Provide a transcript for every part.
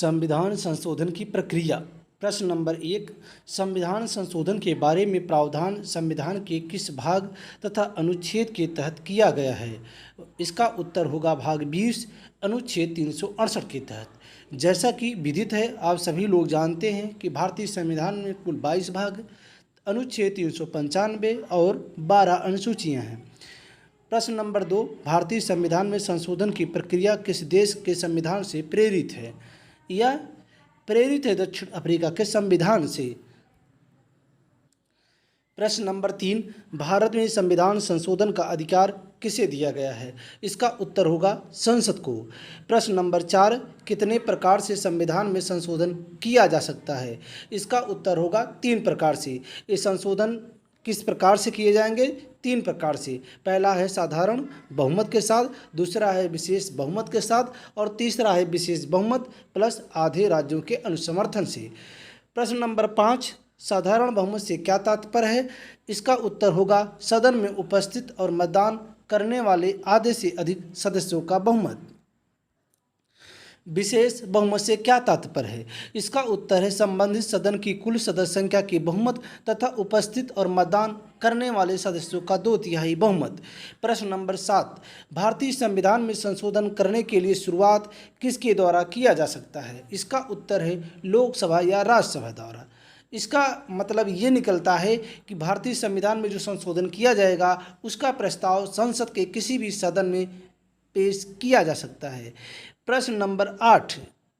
संविधान संशोधन की प्रक्रिया। प्रश्न नंबर 1, संविधान संशोधन के बारे में प्रावधान संविधान के किस भाग तथा अनुच्छेद के तहत किया गया है? इसका उत्तर होगा भाग 20 अनुच्छेद 368 के तहत। जैसा कि विदित है, आप सभी लोग जानते हैं कि भारतीय संविधान में कुल 22 भाग, अनुच्छेद 395 और 12 अनुसूचियाँ हैं। प्रश्न नंबर 2, भारतीय संविधान में संशोधन की प्रक्रिया किस देश के संविधान से प्रेरित है? यह प्रेरित है दक्षिण अफ्रीका के संविधान से। प्रश्न नंबर 3, भारत में संविधान संशोधन का अधिकार किसे दिया गया है? इसका उत्तर होगा संसद को। प्रश्न नंबर 4, कितने प्रकार से संविधान में संशोधन किया जा सकता है? इसका उत्तर होगा 3 प्रकार से। ये संशोधन किस प्रकार से किए जाएंगे? 3 प्रकार से। पहला है साधारण बहुमत के साथ, दूसरा है विशेष बहुमत के साथ और तीसरा है विशेष बहुमत प्लस आधे राज्यों के अनुसमर्थन से। प्रश्न नंबर 5, साधारण बहुमत से क्या तात्पर्य है? इसका उत्तर होगा सदन में उपस्थित और मतदान करने वाले आधे से अधिक सदस्यों का बहुमत। विशेष बहुमत से क्या तात्पर्य है? इसका उत्तर है संबंधित सदन की कुल सदस्य संख्या के बहुमत तथा उपस्थित और मतदान करने वाले सदस्यों का 2/3 बहुमत। प्रश्न नंबर 7, भारतीय संविधान में संशोधन करने के लिए शुरुआत किसके द्वारा किया जा सकता है? इसका उत्तर है लोकसभा या राज्यसभा द्वारा। इसका मतलब ये निकलता है कि भारतीय संविधान में जो संशोधन किया जाएगा उसका प्रस्ताव संसद के किसी भी सदन में पेश किया जा सकता है। प्रश्न नंबर 8,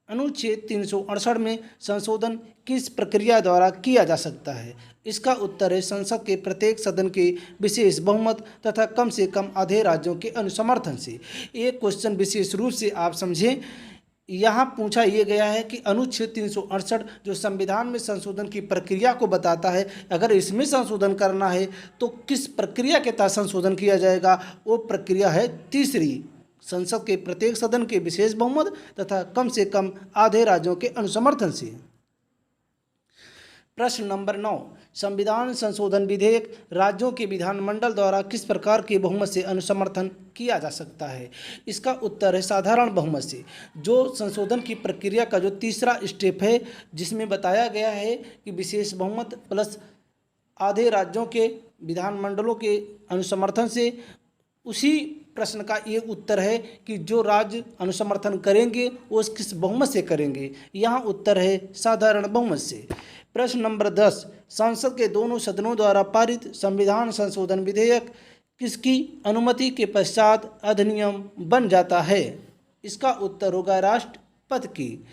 अनुच्छेद 368 में संशोधन किस प्रक्रिया द्वारा किया जा सकता है? इसका उत्तर है संसद के प्रत्येक सदन के विशेष बहुमत तथा कम से कम आधे राज्यों के अनुसमर्थन से। एक क्वेश्चन विशेष रूप से आप समझें, यहाँ पूछा ये गया है कि अनुच्छेद 368 जो संविधान में संशोधन की प्रक्रिया को बताता है, अगर इसमें संशोधन करना है तो किस प्रक्रिया के तहत संशोधन किया जाएगा? वो प्रक्रिया है तीसरी, संसद के प्रत्येक सदन के विशेष बहुमत तथा कम से कम आधे राज्यों के अनुसमर्थन से। प्रश्न नंबर 9, संविधान संशोधन विधेयक राज्यों के विधानमंडल द्वारा किस प्रकार के बहुमत से अनुसमर्थन किया जा सकता है? इसका उत्तर है साधारण बहुमत से। जो संशोधन की प्रक्रिया का जो तीसरा स्टेप है, जिसमें बताया गया है कि विशेष बहुमत प्लस आधे राज्यों के विधानमंडलों के अनुसमर्थन से, उसी प्रश्न का ये उत्तर है कि जो राज्य अनुसमर्थन करेंगे वो किस बहुमत से करेंगे। यहाँ उत्तर है साधारण बहुमत से। प्रश्न नंबर 10, संसद के दोनों सदनों द्वारा पारित संविधान संशोधन विधेयक किसकी अनुमति के पश्चात अधिनियम बन जाता है? इसका उत्तर होगा राष्ट्रपति की।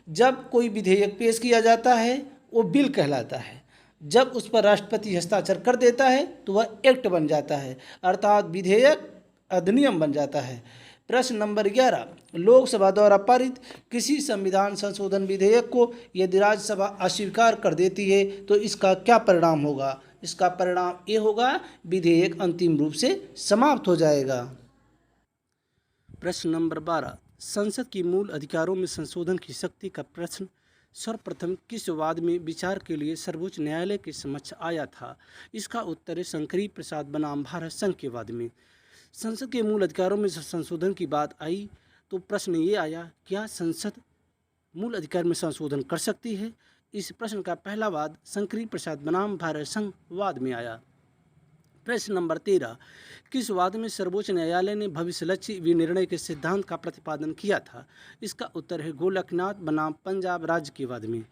जब कोई विधेयक पेश किया जाता है वो बिल कहलाता है, जब उस पर राष्ट्रपति हस्ताक्षर कर देता है तो वह एक्ट बन जाता है, अर्थात विधेयक अधिनियम बन जाता है। प्रश्न नंबर 11, लोकसभा द्वारा पारित किसी संविधान संशोधन विधेयक को यदि राज्यसभा अस्वीकार कर देती है तो इसका क्या परिणाम होगा? इसका परिणाम ये होगा विधेयक अंतिम रूप से समाप्त हो जाएगा। प्रश्न नंबर 12, संसद की मूल अधिकारों में संशोधन की शक्ति का प्रश्न सर्वप्रथम किस वाद में विचार के लिए सर्वोच्च न्यायालय के समक्ष आया था? इसका उत्तर है शंकरी प्रसाद बनाम भारत संघ के वाद में। संसद के मूल अधिकारों में संशोधन की बात आई तो प्रश्न ये आया, क्या संसद मूल अधिकार में संशोधन कर सकती है? इस प्रश्न का पहला वाद शंकरी प्रसाद बनाम भारत संघ वाद में आया। प्रश्न नंबर 13, किस वाद में सर्वोच्च न्यायालय ने भविष्यलक्ष्यी विनिर्णय के सिद्धांत का प्रतिपादन किया था? इसका उत्तर है गोलकनाथ बनाम पंजाब राज्य के वाद में।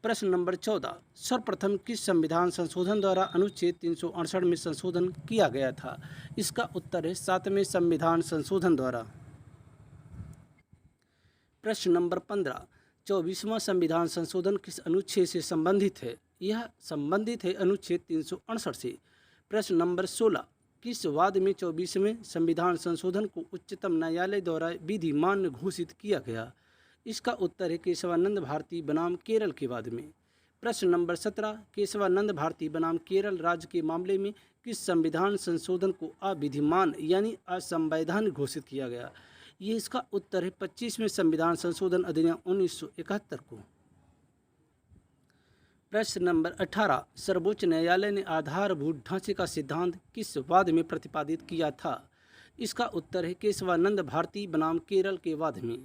प्रश्न नंबर 14, सर्वप्रथम किस संविधान संशोधन द्वारा अनुच्छेद 368 में संशोधन किया गया था? इसका उत्तर है 7वें संविधान संशोधन द्वारा। प्रश्न नंबर 15, 24वां संविधान संशोधन किस अनुच्छेद से संबंधित है? यह संबंधित है अनुच्छेद 368 से। प्रश्न नंबर 16, किस वाद में 24वें संविधान संशोधन को उच्चतम न्यायालय द्वारा विधिमान्य घोषित किया गया? इसका उत्तर है केशवानंद भारती बनाम केरल के वाद में। प्रश्न नंबर 17, केशवानंद भारती बनाम केरल राज्य के मामले में किस संविधान संशोधन को अविधिमान यानी असंवैधानिक घोषित किया गया? ये इसका उत्तर है 25वें संविधान संशोधन अधिनियम 1971 को। प्रश्न नंबर 18, सर्वोच्च न्यायालय ने आधारभूत ढांचे का सिद्धांत किस वाद में प्रतिपादित किया था? इसका उत्तर है केशवानंद भारती बनाम केरल के वाद में।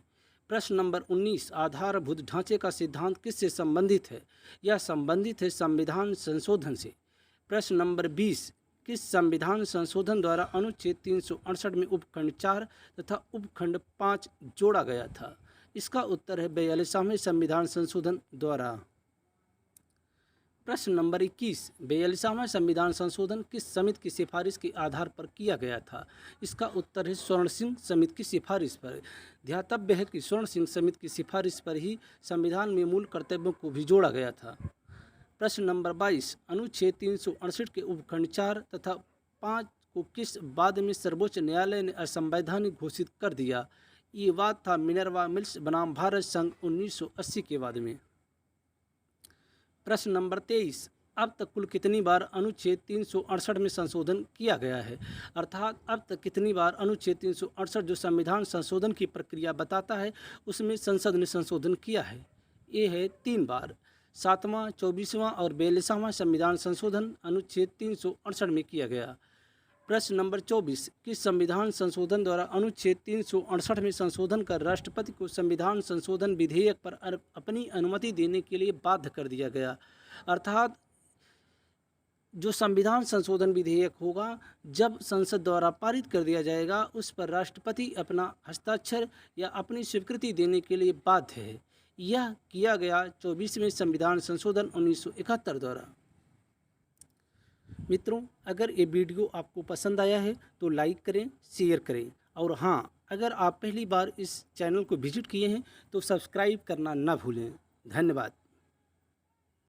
प्रश्न नंबर 19, आधारभूत ढांचे का सिद्धांत किससे संबंधित है? यह संबंधित है संविधान संशोधन से। प्रश्न नंबर 20, किस संविधान संशोधन द्वारा अनुच्छेद 368 में उपखंड 4 तथा उपखंड 5 जोड़ा गया था? इसका उत्तर है 42वें संविधान संशोधन द्वारा। प्रश्न नंबर 21, 42वां संविधान संशोधन किस समिति की सिफारिश के आधार पर किया गया था? इसका उत्तर है स्वर्ण सिंह समिति की सिफारिश पर। ध्यातव्य है कि स्वर्ण सिंह समिति की सिफारिश पर ही संविधान में मूल कर्तव्यों को भी जोड़ा गया था। प्रश्न नंबर 22, अनुच्छेद 368 के उपखंड 4 तथा 5 को किस वाद में सर्वोच्च न्यायालय ने असंवैधानिक घोषित कर दिया? ये वाद था मिनर्वा मिल्स बनाम भारत संघ 1980 के वाद में। प्रश्न नंबर 23, अब तक कुल कितनी बार अनुच्छेद 368 में संशोधन किया गया है? अर्थात अब तक कितनी बार अनुच्छेद 368 जो संविधान संशोधन की प्रक्रिया बताता है उसमें संसद ने संशोधन किया है? ये है 3 बार। 7वां, 24वां और 42वां संविधान संशोधन अनुच्छेद 368 में किया गया। प्रश्न नंबर 24, किस संविधान संशोधन द्वारा अनुच्छेद 368 में संशोधन कर राष्ट्रपति को संविधान संशोधन विधेयक पर अपनी अनुमति देने के लिए बाध्य कर दिया गया? अर्थात जो संविधान संशोधन विधेयक होगा जब संसद द्वारा पारित कर दिया जाएगा उस पर राष्ट्रपति अपना हस्ताक्षर या अपनी स्वीकृति देने के लिए बाध्य है। यह किया गया 24वें संविधान संशोधन 1971 द्वारा। मित्रों, अगर ये वीडियो आपको पसंद आया है तो लाइक करें, शेयर करें और हाँ, अगर आप पहली बार इस चैनल को विजिट किए हैं तो सब्सक्राइब करना ना भूलें। धन्यवाद।